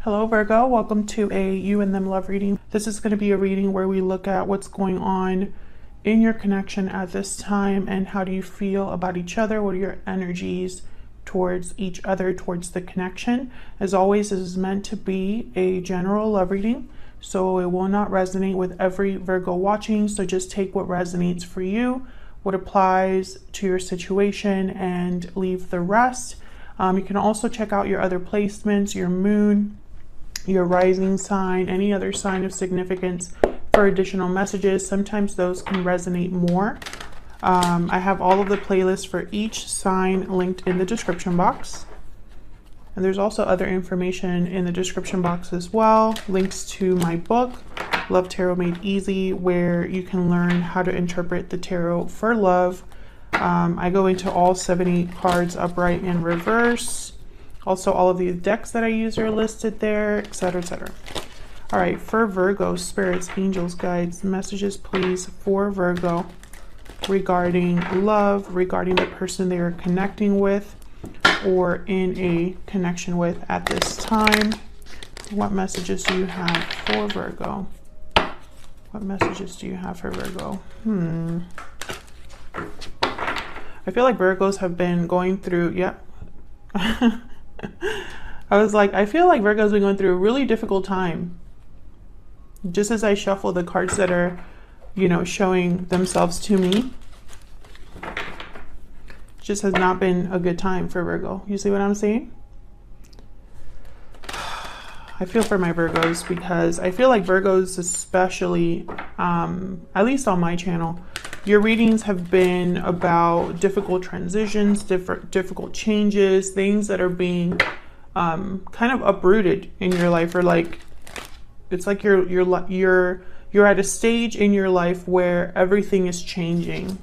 Hello Virgo, welcome to a you and them love reading. This is going to be a reading where we look at what's going on in your connection at this time and how do you feel about each other, what are your energies towards each other, towards the connection. As always, this is meant to be a general love reading, so it will not resonate with every Virgo watching, so just take what resonates for you, what applies to your situation, and leave the rest. You can also check out your other placements, your moon, your rising sign, any other sign of significance for additional messages. Sometimes those can resonate more. I have all of the playlists for each sign linked in the description box. And there's also other information in the description box as well. Links to my book, Love Tarot Made Easy, where you can learn how to interpret the tarot for love. I go into all 70 cards upright and reverse. Also, all of the decks that I use are listed there, etc., etc. All right, for Virgo, spirits, angels, guides, messages, please, for Virgo regarding love, regarding the person they are connecting with or in a connection with at this time. What messages do you have for Virgo? What messages do you have for Virgo? I feel like Virgos have been going through, I was like, I feel like Virgo's been going through a really difficult time. Just as I shuffle the cards that are, showing themselves to me, it just has not been a good time for Virgo. You see what I'm saying? I feel for my Virgos because I feel like Virgos, especially, at least on my channel, your readings have been about difficult transitions, difficult changes, things that are being kind of uprooted in your life, or like it's like you're at a stage in your life where everything is changing.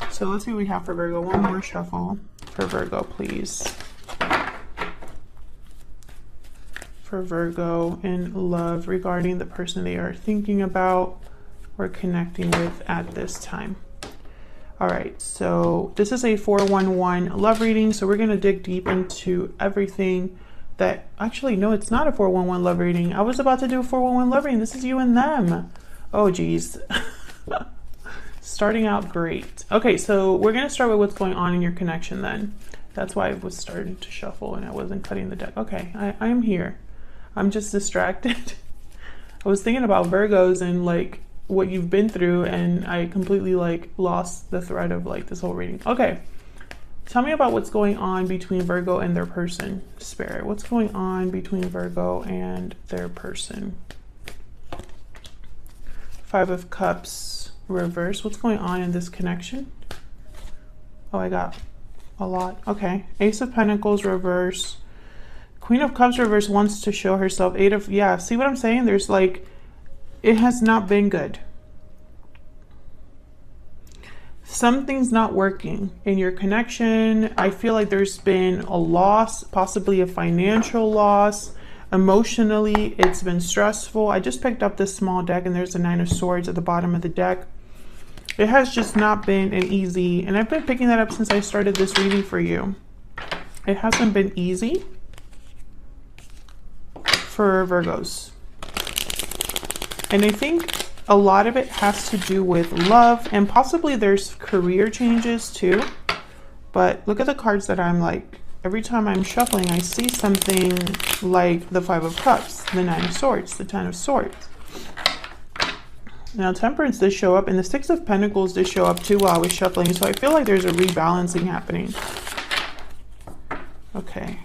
So let's see what we have for Virgo. One more shuffle for Virgo, please. For Virgo in love regarding the person they are thinking about or connecting with at this time. All right, so this is a 411 love reading, so we're going to dig deep into everything that, actually, no, it's not a 411 love reading. I was about to do a 411 love reading. This is you and them. Oh, geez. Starting out great. Okay, so we're going to start with what's going on in your connection then. That's why I was starting to shuffle and I wasn't cutting the deck. Okay, I am here. I'm just distracted. I was thinking about Virgos and like what you've been through, and I completely like lost the thread of like this whole reading. Okay, tell me about what's going on between Virgo and their person, Spirit. What's going on between Virgo and their person? Five of Cups reverse. What's going on in this connection? Oh, I got a lot. Okay, Ace of Pentacles reverse. Queen of Cups reverse wants to show herself. See what I'm saying? There's like, it has not been good. Something's not working in your connection. I feel like there's been a loss, possibly a financial loss. Emotionally, it's been stressful. I just picked up this small deck and there's a Nine of Swords at the bottom of the deck. It has just not been an easy, and I've been picking that up since I started this reading for you. It hasn't been easy for Virgos. And I think a lot of it has to do with love, and possibly there's career changes too. But look at the cards that I'm like, every time I'm shuffling, I see something like the Five of Cups, the Nine of Swords, the Ten of Swords. Now Temperance did show up, and the Six of Pentacles did show up too while I was shuffling. So I feel like there's a rebalancing happening. Okay,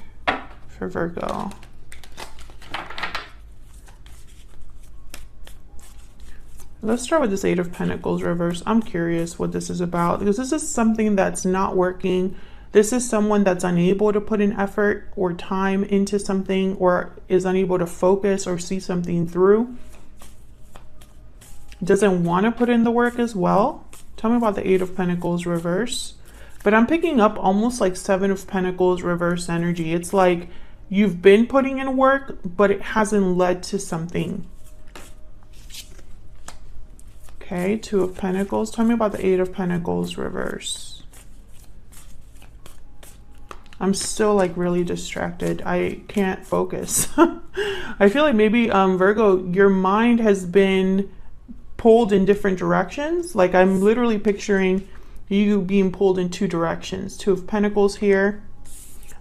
for Virgo. Let's start with this Eight of Pentacles reverse. I'm curious what this is about, because this is something that's not working. This is someone that's unable to put in effort or time into something, or is unable to focus or see something through. Doesn't want to put in the work as well. Tell me about the Eight of Pentacles reverse. But I'm picking up almost like Seven of Pentacles reverse energy. It's like you've been putting in work, but it hasn't led to something. Okay, Two of Pentacles. Tell me about the Eight of Pentacles reverse. I'm still like really distracted. I can't focus. I feel like maybe Virgo, your mind has been pulled in different directions. Like I'm literally picturing you being pulled in two directions. Two of Pentacles here.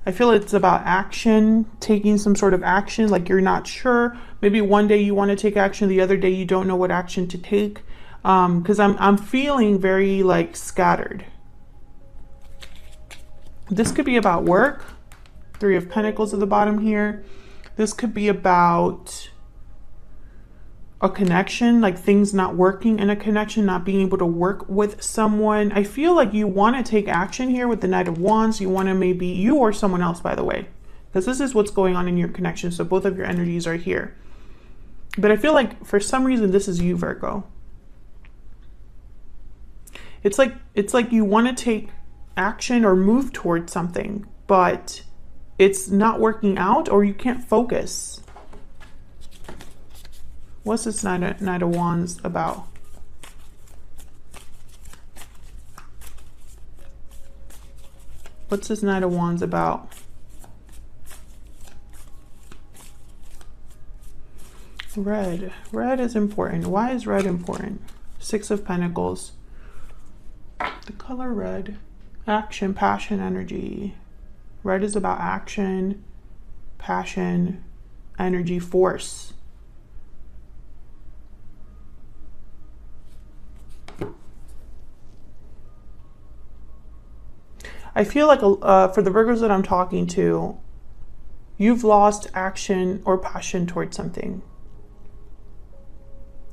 I feel it's about action, taking some sort of action, like you're not sure. Maybe one day you want to take action, the other day you don't know what action to take. Because I'm feeling very like scattered. This could be about work. Three of Pentacles at the bottom here. This could be about a connection, like things not working in a connection, not being able to work with someone. I feel like you want to take action here with the Knight of Wands. You want to, maybe you or someone else, by the way, because this is what's going on in your connection. So both of your energies are here. But I feel like for some reason, this is you, Virgo. It's like you want to take action or move towards something, but it's not working out, or you can't focus. What's this Knight of Wands about? What's this Knight of Wands about? Red. Red is important. Why is red important? Six of Pentacles. The color red. Action, passion, energy. Red is about action, passion, energy, force. I feel like for the Virgos that I'm talking to, you've lost action or passion towards something.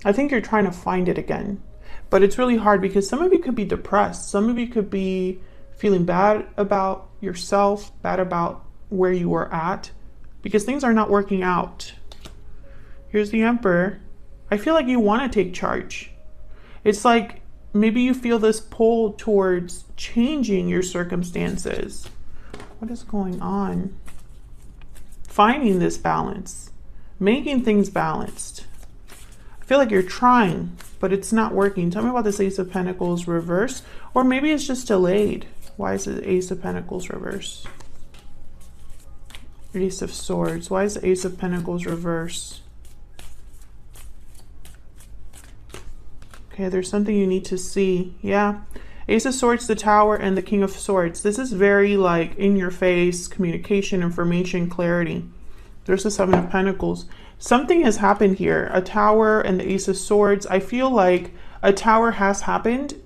I think you're trying to find it again, but it's really hard because some of you could be depressed. Some of you could be feeling bad about yourself, bad about where you were at, because things are not working out. Here's the Emperor. I feel like you want to take charge. It's like maybe you feel this pull towards changing your circumstances. What is going on? Finding this balance, making things balanced. I feel like you're trying, but it's not working. Tell me about this Ace of Pentacles reverse, or maybe it's just delayed. Why is the Ace of Pentacles reverse? Ace of Swords. Why is the Ace of Pentacles reverse? Okay, there's something you need to see. Yeah. Ace of Swords, the Tower, and the King of Swords. This is very like in your face, communication, information, clarity. There's the Seven of Pentacles. Something has happened here. A Tower and the Ace of Swords. I feel like a Tower has happened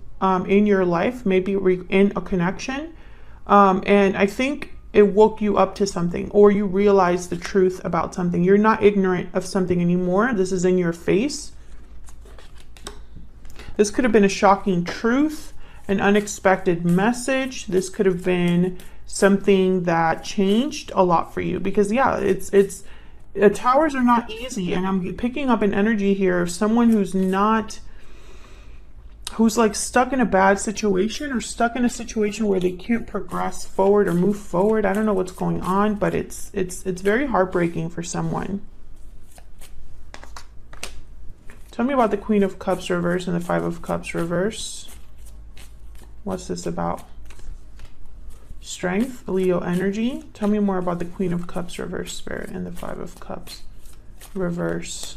in your life, maybe in a connection. And I think it woke you up to something, or you realize the truth about something. You're not ignorant of something anymore. This is in your face. This could have been a shocking truth, an unexpected message. This could have been something that changed a lot for you, because yeah, towers are not easy. And I'm picking up an energy here of someone who's like stuck in a bad situation, or stuck in a situation where they can't progress forward or move forward. I don't know what's going on, but it's very heartbreaking for someone. Tell me about the Queen of Cups reverse and the Five of Cups reverse. What's this about? Strength, Leo energy. Tell me more about the Queen of Cups reverse, Spirit, and the Five of Cups reverse.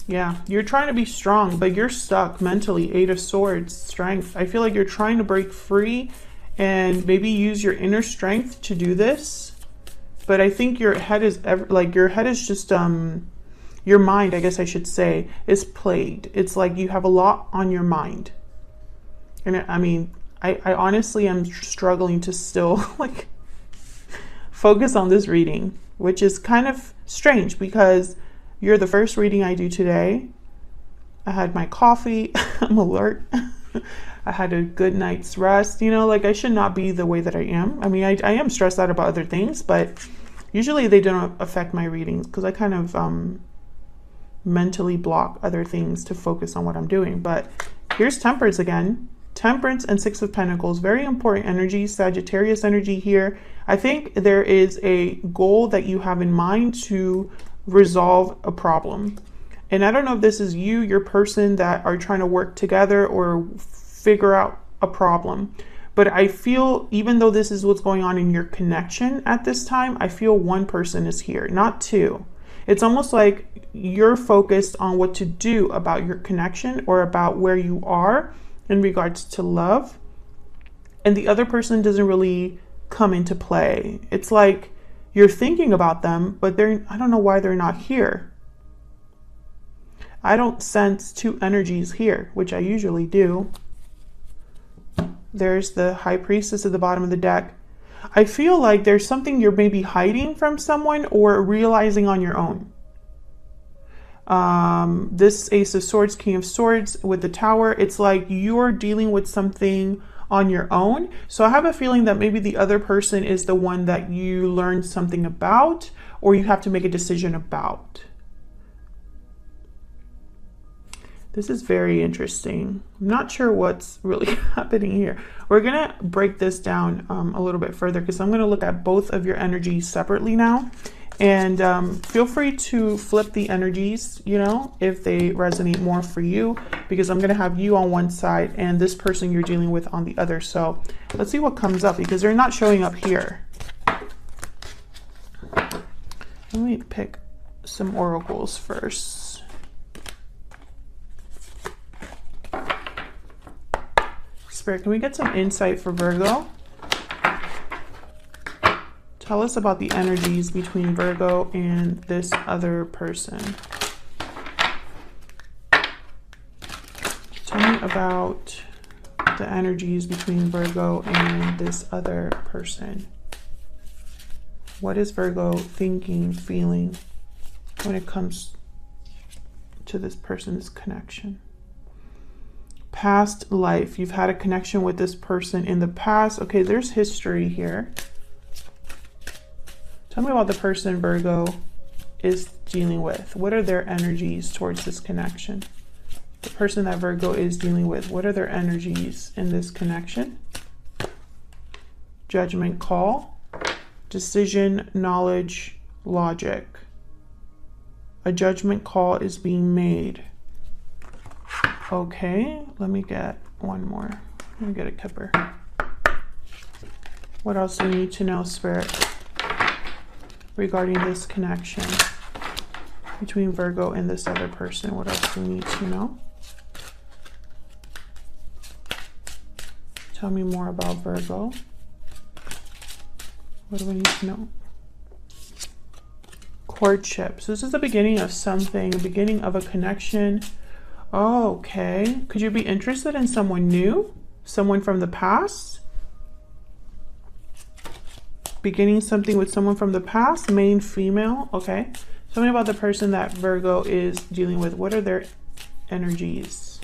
Yeah, you're trying to be strong, but you're stuck mentally. Eight of Swords, strength. I feel like you're trying to break free and maybe use your inner strength to do this. But I think your head is just your mind, I guess I should say, is plagued. It's like you have a lot on your mind. And I mean, I honestly am struggling to still like focus on this reading, which is kind of strange because you're the first reading I do today. I had my coffee. I'm alert. I had a good night's rest. You know, like I should not be the way that I am. I mean, I am stressed out about other things, but usually they don't affect my readings because I kind of mentally block other things to focus on what I'm doing. But here's Temperance again. Temperance and Six of Pentacles, very important energy. Sagittarius energy here. I think there is a goal that you have in mind to resolve a problem. And I don't know if this is you, your person that are trying to work together or figure out a problem. But I feel, even though this is what's going on in your connection at this time, I feel one person is here, not two. It's almost like you're focused on what to do about your connection or about where you are in regards to love. And the other person doesn't really come into play. It's like you're thinking about them, but I don't know why they're not here. I don't sense two energies here, which I usually do. There's the High Priestess at the bottom of the deck. I feel like there's something you're maybe hiding from someone or realizing on your own. This Ace of Swords, King of Swords with the Tower, it's like you're dealing with something on your own. So I have a feeling that maybe the other person is the one that you learned something about or you have to make a decision about. This is very interesting. I'm not sure what's really happening here. We're gonna break this down a little bit further because I'm gonna look at both of your energies separately now. And feel free to flip the energies, you know, if they resonate more for you, because I'm gonna have you on one side and this person you're dealing with on the other. So let's see what comes up because they're not showing up here. Let me pick some oracles first. Spirit, can we get some insight for Virgo? Tell us about the energies between Virgo and this other person. Tell me about the energies between Virgo and this other person. What is Virgo thinking, feeling when it comes to this person's connection? Past life. You've had a connection with this person in the past. Okay, there's history here. Tell me about the person Virgo is dealing with. What are their energies towards this connection? The person that Virgo is dealing with, what are their energies in this connection? Judgment call, decision, knowledge, logic. A judgment call is being made. Okay, let me get one more. Let me get a kipper. What else do we need to know, Spirit, regarding this connection between Virgo and this other person? What else do we need to know? Tell me more about Virgo. What do we need to know? Courtship. So this is the beginning of something, the beginning of a connection. Oh, okay. Could you be interested in someone new? Someone from the past? Beginning something with someone from the past, main, female. Okay. Tell me about the person that Virgo is dealing with. What are their energies?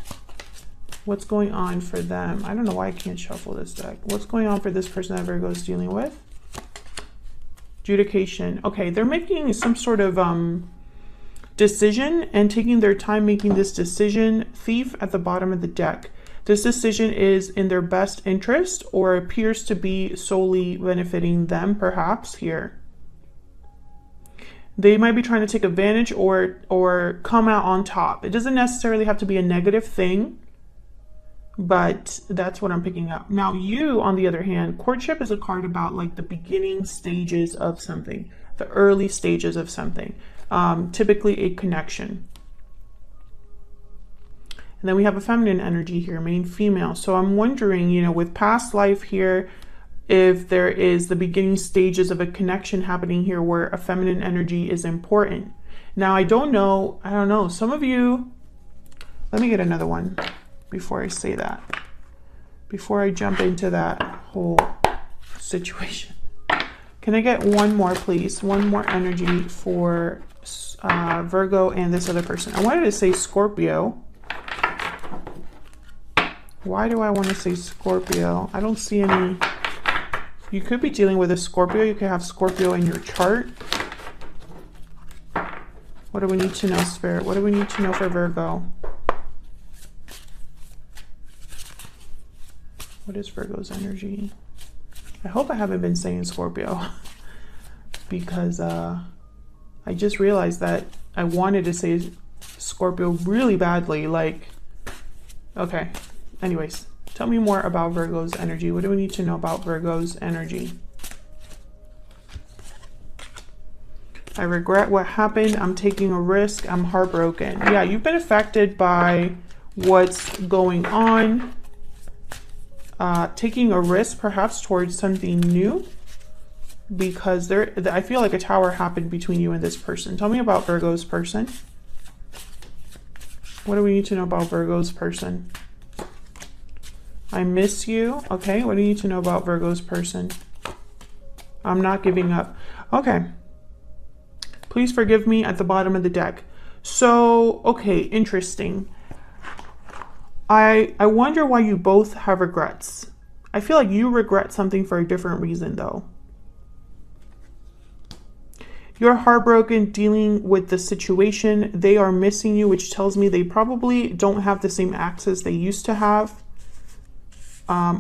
What's going on for them? I don't know why I can't shuffle this deck. What's going on for this person that Virgo is dealing with? Adjudication. Okay, they're making some sort of decision and taking their time making this decision. Thief at the bottom of the deck. This decision is in their best interest or appears to be solely benefiting them, perhaps here. They might be trying to take advantage or come out on top. It doesn't necessarily have to be a negative thing, but that's what I'm picking up. Now you, on the other hand, courtship is a card about like the beginning stages of something, the early stages of something. Typically a connection. And then we have a feminine energy here, main, female. So I'm wondering, you know, with past life here, if there is the beginning stages of a connection happening here where a feminine energy is important. Now, I don't know. Some of you, let me get another one before I say that, before I jump into that whole situation. Can I get one more, please? One more energy for Virgo and this other person. I wanted to say Scorpio. Why do I want to say Scorpio? I don't see any. You could be dealing with a Scorpio. You could have Scorpio in your chart. What do we need to know, Spirit? What do we need to know for Virgo? What is Virgo's energy? I hope I haven't been saying Scorpio because I just realized that I wanted to say Scorpio really badly. Like, okay. Anyways, Tell me more about Virgo's energy. What do we need to know about Virgo's energy? I regret what happened. I'm taking a risk. I'm heartbroken. Yeah, you've been affected by what's going on. Taking a risk perhaps towards something new, because I feel like a tower happened between you and this person. Tell me about Virgo's person. What do we need to know about Virgo's person? I miss you. Okay, what do you need to know about Virgo's person? I'm not giving up. Okay. Please forgive me at the bottom of the deck. So, okay, interesting. I wonder why you both have regrets. I feel like you regret something for a different reason, though. You're heartbroken dealing with the situation. They are missing you, which tells me they probably don't have the same access they used to have,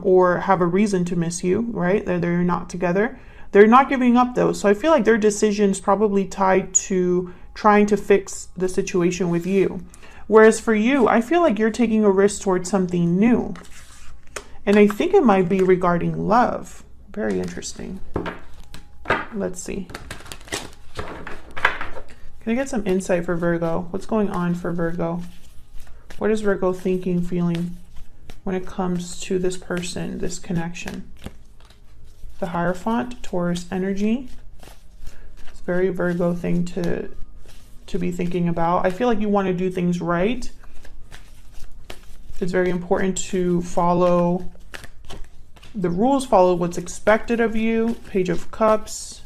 or have a reason to miss you, right? They're not together. They're not giving up, though. So I feel like their decision's probably tied to trying to fix the situation with you. Whereas for you, I feel like you're taking a risk towards something new. And I think it might be regarding love. Very interesting. Let's see. Can I get some insight for Virgo? What's going on for Virgo? What is Virgo thinking, feeling when it comes to this person, this connection? The Hierophant, Taurus energy. It's a very Virgo thing to be thinking about. I feel like you want to do things right. It's very important to follow the rules, follow what's expected of you. Page of Cups.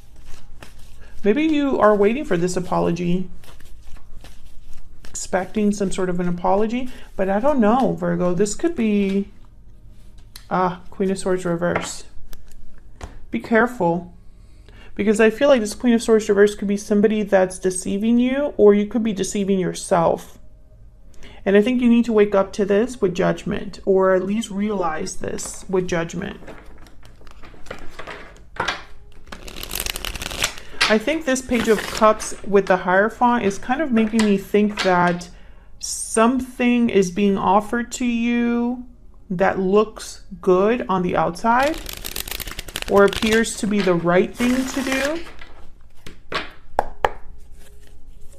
Maybe you are waiting for this apology, expecting some sort of an apology, but I don't know, Virgo. This could be Queen of Swords reverse. Be careful, because I feel like this Queen of Swords reverse could be somebody that's deceiving you, or you could be deceiving yourself. And I think you need to wake up to this with judgment, or at least realize this with judgment. I think this Page of Cups with the Hierophant is kind of making me think that something is being offered to you that looks good on the outside, or appears to be the right thing to do.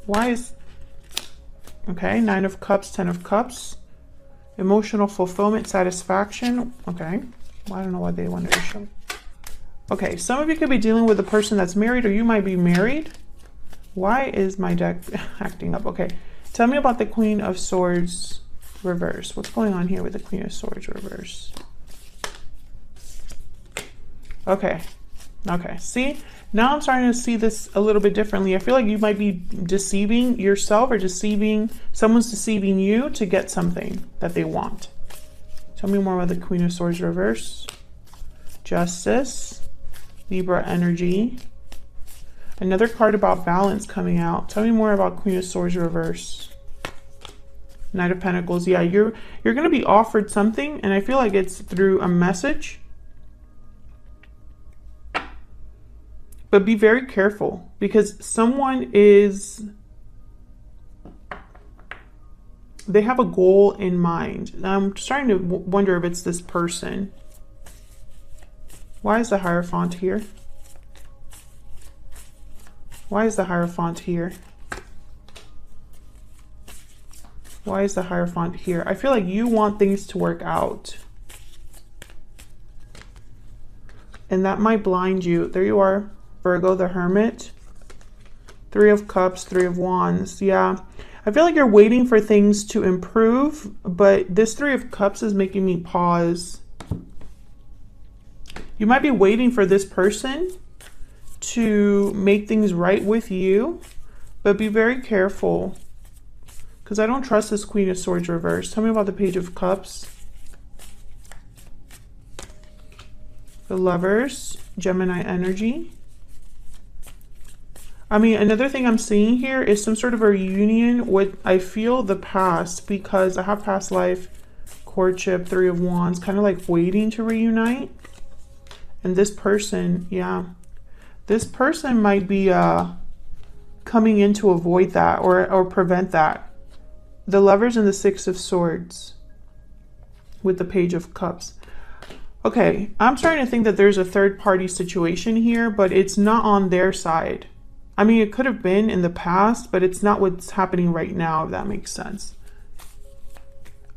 Why is... Okay, 9 of Cups, 10 of Cups. Emotional fulfillment, satisfaction. Okay, well, I don't know why they wanted to show. Okay, some of you could be dealing with a person that's married, or you might be married. Why is my deck acting up? Okay, tell me about the Queen of Swords reverse. What's going on here with the Queen of Swords reverse? Okay, see, now I'm starting to see this a little bit differently. I feel like you might be deceiving yourself, or someone's deceiving you to get something that they want. Tell me more about the Queen of Swords reverse. Justice, Libra energy. Another card about balance coming out. Tell me more about Queen of Swords reverse. Knight of Pentacles. Yeah, you're going to be offered something, and I feel like it's through a message. But be very careful, because they have a goal in mind. I'm starting to wonder if it's this person. Why is the Hierophant here? Why is the Hierophant here? Why is the Hierophant here? I feel like you want things to work out, and that might blind you. There you are, Virgo, the Hermit. 3 of Cups, 3 of Wands. Yeah, I feel like you're waiting for things to improve, but this 3 of Cups is making me pause. You might be waiting for this person to make things right with you, but be very careful, because I don't trust this Queen of Swords reverse. Tell me about the Page of Cups. The Lovers, Gemini energy. I mean, another thing I'm seeing here is some sort of a reunion with, I feel, the past, because I have past life, courtship, 3 of Wands, kind of like waiting to reunite. And this person, yeah, this person might be coming in to avoid that, or prevent that. The Lovers and the 6 of Swords. with the Page of Cups. Okay, I'm starting to think that there's a third party situation here, but it's not on their side. I mean, it could have been in the past, but it's not what's happening right now, if that makes sense.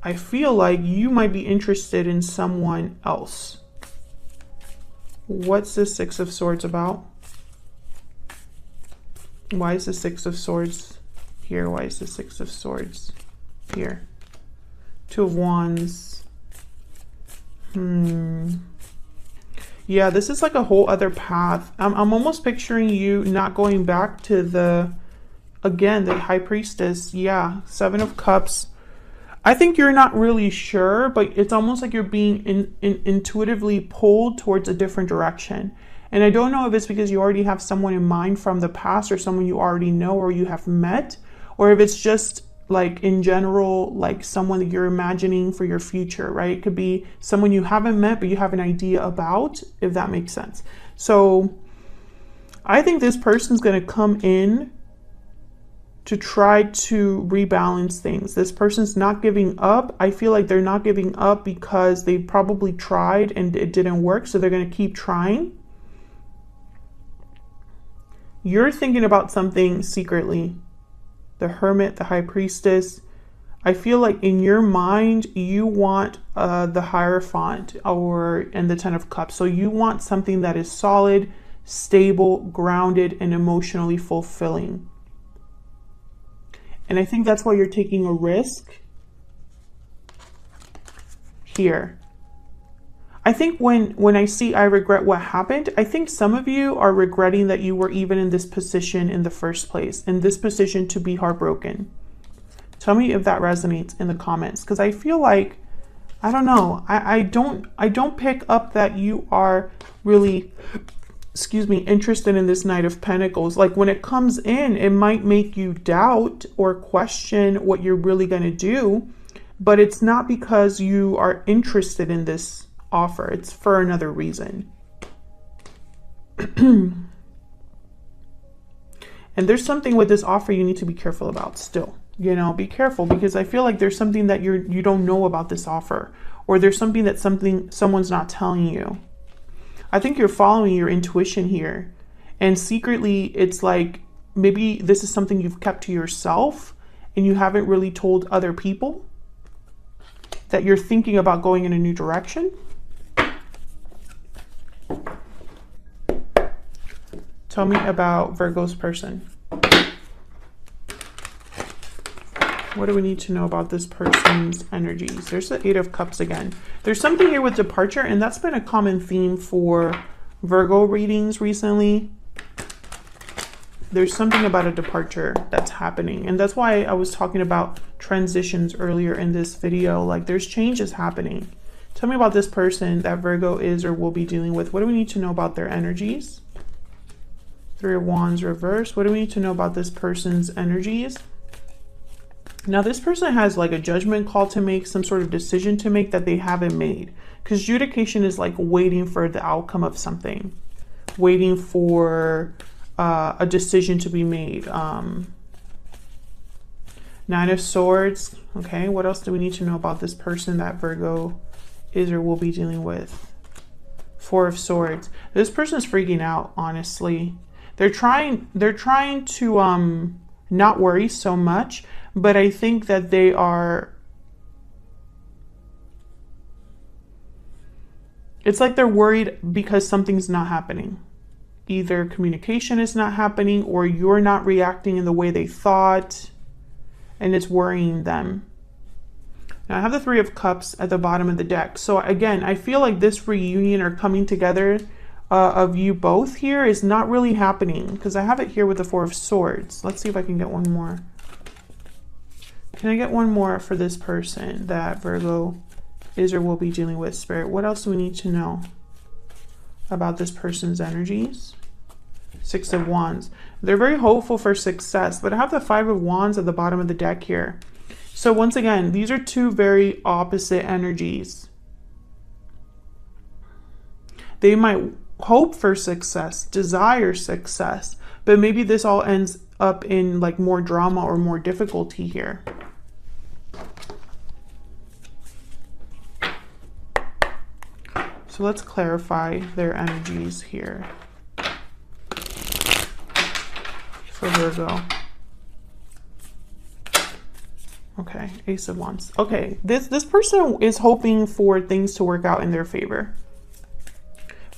I feel like you might be interested in someone else. What's the Six of Swords about? Why is the Six of Swords here? Why is the Six of Swords here? Two of Wands. Yeah, this is like a whole other path. I'm almost picturing you not going back to the, again, the High Priestess. Yeah, Seven of Cups. I think you're not really sure, but it's almost like you're being intuitively pulled towards a different direction. And I don't know if it's because you already have someone in mind from the past, or someone you already know or you have met, or if it's just like in general, like someone that you're imagining for your future, right? It could be someone you haven't met, but you have an idea about, if that makes sense. So I think this person's going to come in to try to rebalance things. This person's not giving up. I feel like they're not giving up because they probably tried and it didn't work. So they're going to keep trying. You're thinking about something secretly. The Hermit, the High Priestess. I feel like in your mind, you want the Hierophant and the Ten of Cups. So you want something that is solid, stable, grounded, and emotionally fulfilling. And I think that's why you're taking a risk here. I think when I see I regret what happened, I think some of you are regretting that you were even in this position in the first place, in this position to be heartbroken. Tell me if that resonates in the comments, because I feel like, I don't know, I don't pick up that you are really, excuse me, interested in this Knight of Pentacles. Like when it comes in, it might make you doubt or question what you're really going to do, but it's not because you are interested in this offer. It's for another reason. And there's something with this offer you need to be careful about still. You know, be careful, because I feel like there's something that you don't know about this offer, or there's something that someone's not telling you. I think you're following your intuition here, and secretly it's like maybe this is something you've kept to yourself and you haven't really told other people that you're thinking about going in a new direction. Tell me about Virgo's person. What do we need to know about this person's energies? There's the Eight of Cups again. There's something here with departure, and that's been a common theme for Virgo readings recently. There's something about a departure that's happening, and that's why I was talking about transitions earlier in this video. Like there's changes happening. Tell me about this person that Virgo is or will be dealing with. What do we need to know about their energies? Three of Wands reverse. What do we need to know about this person's energies? Now this person has like a judgment call to make, some sort of decision to make that they haven't made. Because adjudication is like waiting for the outcome of something. Waiting for a decision to be made. Nine of Swords. Okay, what else do we need to know about this person that Virgo is or will be dealing with? Four of Swords. This person is freaking out, honestly. They're trying to not worry so much, but I think that they are, it's like they're worried because something's not happening. Either communication is not happening or you're not reacting in the way they thought, and it's worrying them. Now I have the Three of Cups at the bottom of the deck. So again, I feel like this reunion or coming together of you both here is not really happening, because I have it here with the Four of Swords. Let's see if I can get one more. Can I get one more for this person that Virgo is or will be dealing with, Spirit? What else do we need to know about this person's energies? Six of Wands. They're very hopeful for success, but I have the Five of Wands at the bottom of the deck here. So once again, these are two very opposite energies. They might hope for success, desire success, but maybe this all ends up in like more drama or more difficulty here. So let's clarify their energies here for Virgo. Okay, Ace of Wands. Okay, this person is hoping for things to work out in their favor.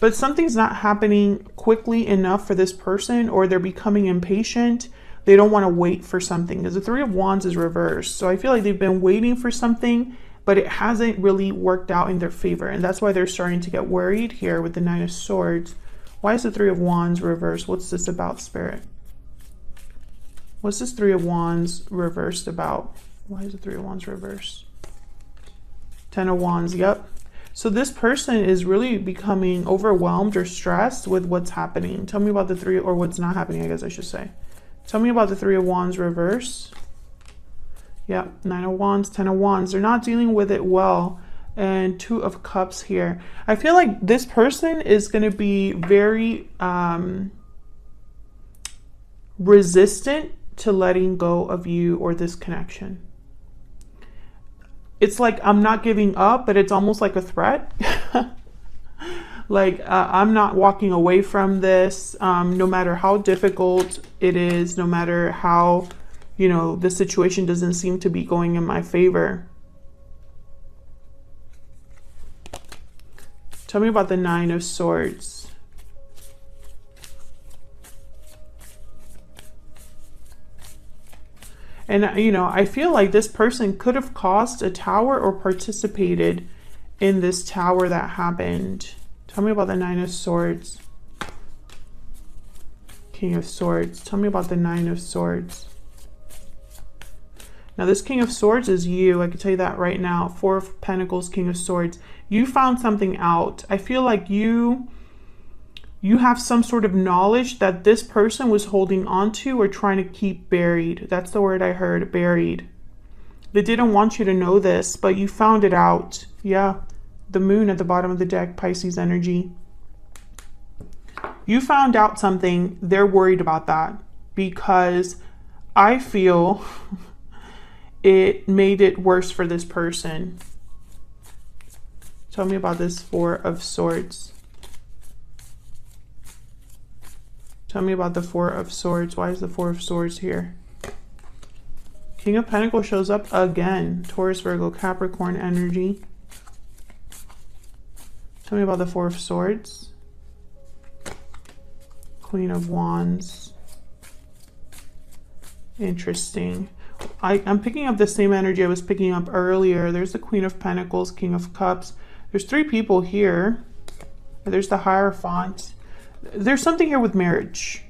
But something's not happening quickly enough for this person, or they're becoming impatient. They don't want to wait for something, because the Three of Wands is reversed. So I feel like they've been waiting for something, but it hasn't really worked out in their favor. And that's why they're starting to get worried here with the Nine of Swords. Why is the Three of Wands reversed? What's this about, Spirit? What's this Three of Wands reversed about? Why is the Three of Wands reversed? Ten of Wands, yep. So this person is really becoming overwhelmed or stressed with what's happening. Tell me about the three, or what's not happening, I guess I should say. Tell me about the Three of Wands reverse. Yeah, Nine of Wands, Ten of Wands. They're not dealing with it well. And Two of Cups here. I feel like this person is going to be very resistant to letting go of you or this connection. It's like, I'm not giving up, but it's almost like a threat. Like, I'm not walking away from this, no matter how difficult it is, no matter how, you know, the situation doesn't seem to be going in my favor. Tell me about the Nine of Swords. And, you know, I feel like this person could have caused a tower or participated in this tower that happened. Tell me about the Nine of Swords. King of Swords. Tell me about the Nine of Swords. Now, this King of Swords is you. I can tell you that right now. Four of Pentacles, King of Swords. You found something out. I feel like you have some sort of knowledge that this person was holding on to or trying to keep buried. That's the word I heard, buried. They didn't want you to know this, but you found it out. Yeah, the Moon at the bottom of the deck, Pisces energy. You found out something. They're worried about that because I feel it made it worse for this person. Tell me about this Four of Swords. Tell me about the Four of Swords. Why is the Four of Swords here? King of Pentacles shows up again. Taurus, Virgo, Capricorn energy. Tell me about the Four of Swords. Queen of Wands. Interesting. I'm picking up the same energy I was picking up earlier. There's the Queen of Pentacles, King of Cups. There's three people here. There's the Hierophant. There's something here with marriage.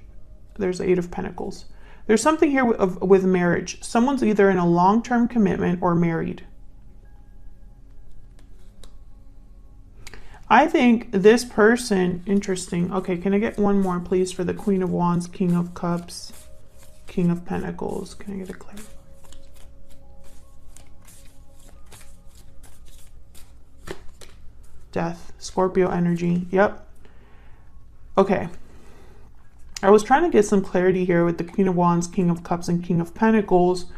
There's the Eight of Pentacles. There's something here with marriage. Someone's either in a long-term commitment or married. I think this person, interesting. Okay, can I get one more, please, for the Queen of Wands, King of Cups, King of Pentacles? Can I get a clarify? Death, Scorpio energy. Yep. Okay, I was trying to get some clarity here with the Queen of Wands, King of Cups, and King of Pentacles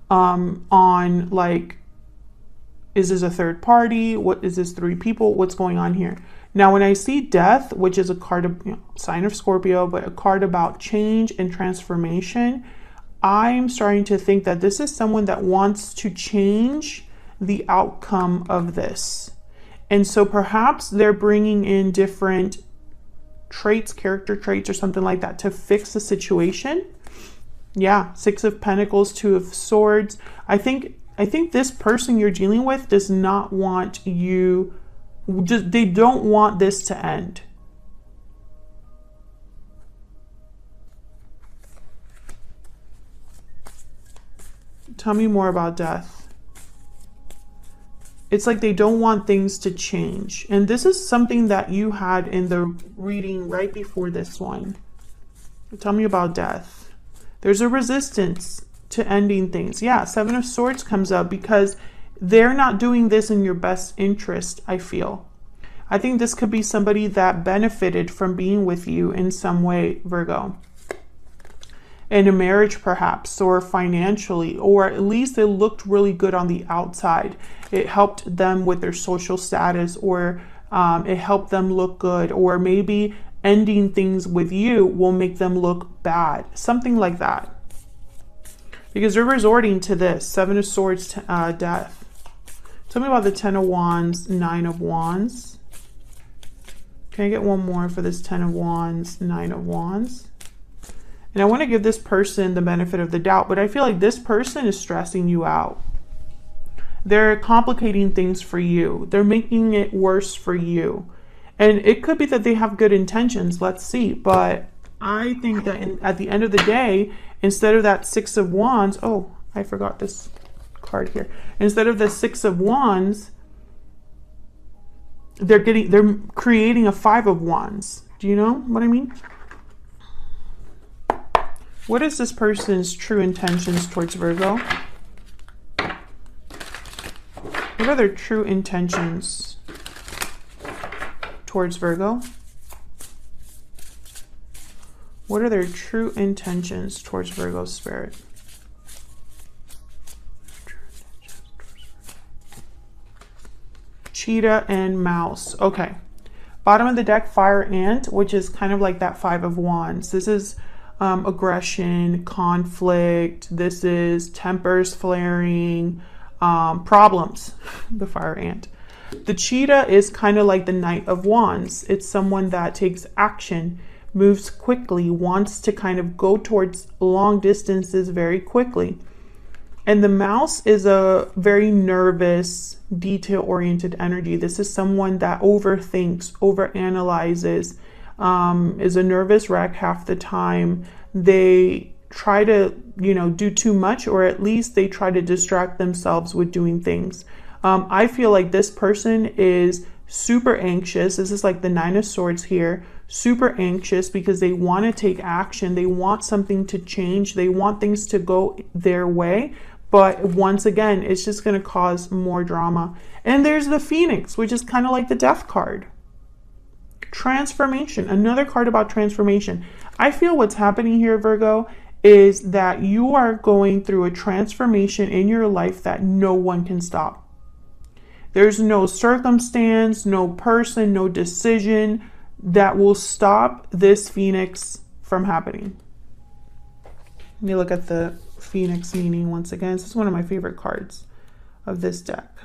on, like, is this a third party? What is this, three people? What's going on here? Now, when I see Death, which is a card of, you know, sign of Scorpio, but a card about change and transformation, I'm starting to think that this is someone that wants to change the outcome of this. And so perhaps they're bringing in different traits, character traits or something like that to fix the situation. Yeah, Six of Pentacles, Two of Swords. I think this person you're dealing with does not want you, they don't want this to end. Tell me more about Death. It's like they don't want things to change. And this is something that you had in the reading right before this one. Tell me about Death. There's a resistance to ending things. Yeah, Seven of Swords comes up because they're not doing this in your best interest, I feel. I think this could be somebody that benefited from being with you in some way, Virgo. In a marriage perhaps, or financially, or at least it looked really good on the outside. It helped them with their social status, or it helped them look good, or maybe ending things with you will make them look bad, something like that. Because they're resorting to this 7 of Swords, death. Tell me about the 10 of Wands, 9 of Wands. Can I get one more for this 10 of Wands, 9 of Wands? And I want to give this person the benefit of the doubt, but I feel like this person is stressing you out. They're complicating things for you. They're making it worse for you. And it could be that they have good intentions. Let's see. But I think that at the end of the day, instead of that 6 of Wands, oh, I forgot this card here. Instead of the 6 of Wands, they're creating a 5 of Wands. Do you know what I mean? What is this person's true intentions towards Virgo? What are their true intentions towards Virgo? What are their true intentions towards Virgo spirit? Cheetah and mouse. Okay. Bottom of the deck, fire ant, which is kind of like that 5 of Wands. This is aggression, conflict. This is tempers flaring, problems, the fire ant. The cheetah is kind of like the Knight of Wands. It's someone that takes action, moves quickly, wants to kind of go towards long distances very quickly. And the mouse is a very nervous, detail-oriented energy. This is someone that overthinks, overanalyzes, is a nervous wreck half the time. They try to, do too much, or at least they try to distract themselves with doing things. I feel like this person is super anxious. This is like the 9 of Swords here. Super anxious because they want to take action. They want something to change. They want things to go their way. But once again, it's just going to cause more drama. And there's the Phoenix, which is kind of like the Death card. Transformation, another card about transformation. I feel what's happening here, Virgo, is that you are going through a transformation in your life that no one can stop. There's no circumstance, no person, no decision that will stop this Phoenix from happening. Let me look at the Phoenix meaning once again. This is one of my favorite cards of this deck.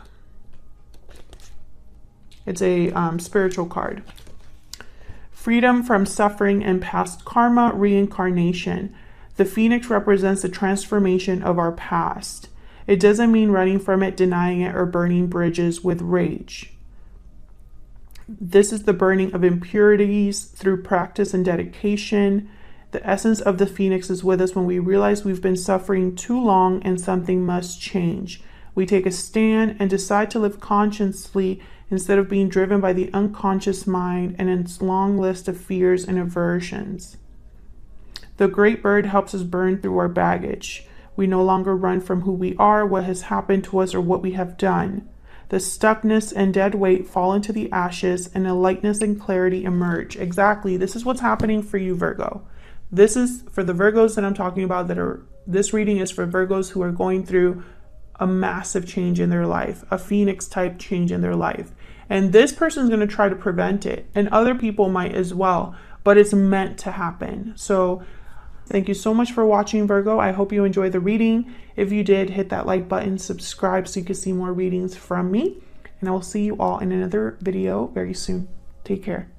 It's a spiritual card. Freedom from suffering and past karma, reincarnation. The Phoenix represents the transformation of our past. It doesn't mean running from it, denying it, or burning bridges with rage. This is the burning of impurities through practice and dedication. The essence of the Phoenix is with us when we realize we've been suffering too long and something must change. We take a stand and decide to live consciously instead of being driven by the unconscious mind and its long list of fears and aversions. The great bird helps us burn through our baggage. We no longer run from who we are, what has happened to us, or what we have done. The stuckness and dead weight fall into the ashes, and a lightness and clarity emerge. Exactly. This is what's happening for you, Virgo. This is for the Virgos that I'm talking about this reading is for Virgos who are going through a massive change in their life, a Phoenix type change in their life. And this person is going to try to prevent it, and other people might as well, but it's meant to happen. So thank you so much for watching, Virgo. I hope you enjoyed the reading. If you did, hit that like button, subscribe so you can see more readings from me, and I will see you all in another video very soon. Take care.